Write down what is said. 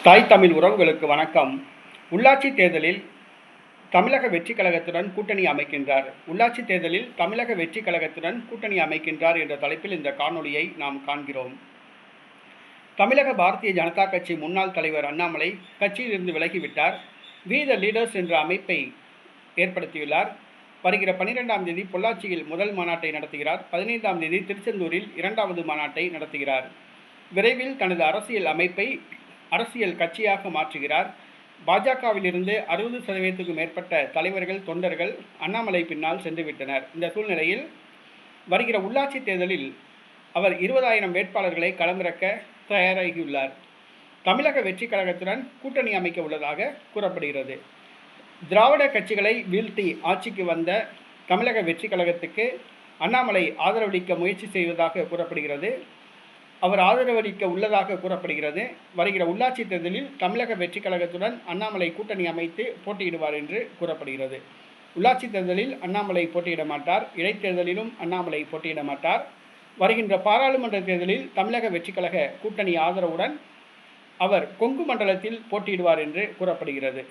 தாய் தமிழ் உறவுகளுக்கு வணக்கம். உள்ளாட்சி தேர்தலில் தமிழக வெற்றி கழகத்துடன் கூட்டணி அமைக்கின்றார். உள்ளாட்சி தேர்தலில் தமிழக வெற்றி கழகத்துடன் கூட்டணி அமைக்கின்றார் என்ற தலைப்பில் இந்த காணொலியை நாம் காண்கிறோம். தமிழக பாரதிய ஜனதா கட்சி முன்னாள் தலைவர் அண்ணாமலை கட்சியிலிருந்து விலகிவிட்டார். வி த லீடர்ஸ் என்ற அமைப்பை ஏற்படுத்தியுள்ளார். வருகிற 12ஆம் தேதி பொள்ளாச்சியில் முதல் மாநாட்டை நடத்துகிறார். 15ஆம் தேதி திருச்செந்தூரில் 2வது மாநாட்டை நடத்துகிறார். விரைவில் தனது அரசியல் அமைப்பை அரசியல் கட்சியாக மாற்றுகிறார். பாஜகவிலிருந்து 60% மேற்பட்ட தலைவர்கள், தொண்டர்கள் அண்ணாமலை பின்னால் சென்றுவிட்டனர். இந்த சூழ்நிலையில் வருகிற உள்ளாட்சி தேர்தலில் அவர் 20,000 வேட்பாளர்களை களமிறக்க தயாராகியுள்ளார். தமிழக வெற்றி கழகத்துடன் கூட்டணி அமைக்க உள்ளதாக கூறப்படுகிறது. திராவிட கட்சிகளை வீழ்த்தி ஆட்சிக்கு வந்த தமிழக வெற்றி கழகத்துக்கு அண்ணாமலை ஆதரவளிக்க முயற்சி செய்வதாக கூறப்படுகிறது. அவர் ஆதரவளிக்க உள்ளதாக கூறப்படுகிறது. வருகிற உள்ளாட்சி தேர்தலில் தமிழக வெற்றி கழகத்துடன் அண்ணாமலை கூட்டணி அமைத்து போட்டியிடுவார் என்று கூறப்படுகிறது. உள்ளாட்சி தேர்தலில் அண்ணாமலை போட்டியிட மாட்டார். இடைத்தேர்தலிலும் அண்ணாமலை போட்டியிட மாட்டார். வருகின்ற பாராளுமன்ற தேர்தலில் தமிழக வெற்றி கழக கூட்டணி ஆதரவுடன் அவர் கொங்கு மண்டலத்தில் போட்டியிடுவார் என்று கூறப்படுகிறது.